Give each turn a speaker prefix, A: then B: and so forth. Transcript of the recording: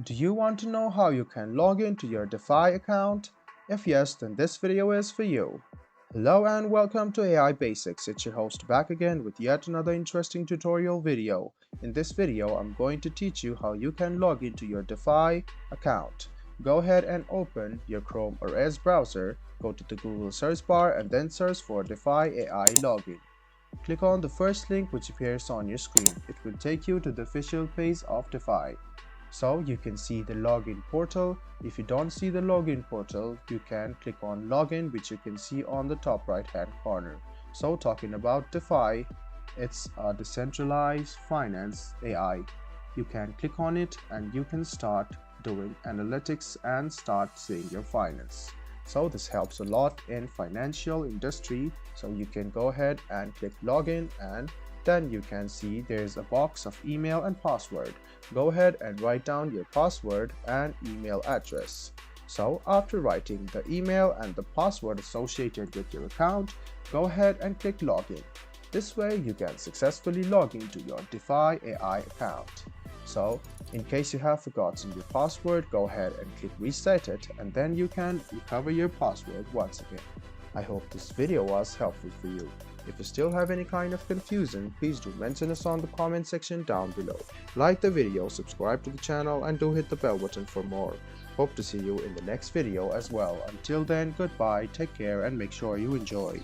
A: Do you want to know how you can log into your DeFi account? If yes, then this video is for you. Hello and welcome to AI Basics. It's your host back again with yet another interesting tutorial video. In this video, I'm going to teach you how you can log into your DeFi account. Go ahead and open your Chrome or Edge browser, go to the Google search bar and then search for DeFi AI login. Click on the first link which appears on your screen. It will take you to the official page of DeFi. So you can see the login portal. If you don't see the login portal, you can click on login, which you can see on the top right hand corner. So talking about DeFi, it's a decentralized finance AI. You can click on it and you can start doing analytics and start seeing your finance. So this helps a lot in financial industry. So you can go ahead and click login, and then you can see there's a box of email and password. Go ahead and write down your password and email address. So after writing the email and the password associated with your account, go ahead and click login. This way you can successfully log into your DeFi AI account. So in case you have forgotten your password, go ahead and click reset it, and then you can recover your password once again. I hope this video was helpful for you. If you still have any kind of confusion, please do mention us on the comment section down below. Like the video, subscribe to the channel, and do hit the bell button for more. Hope to see you in the next video as well. Until then, goodbye, take care, and make sure you enjoy.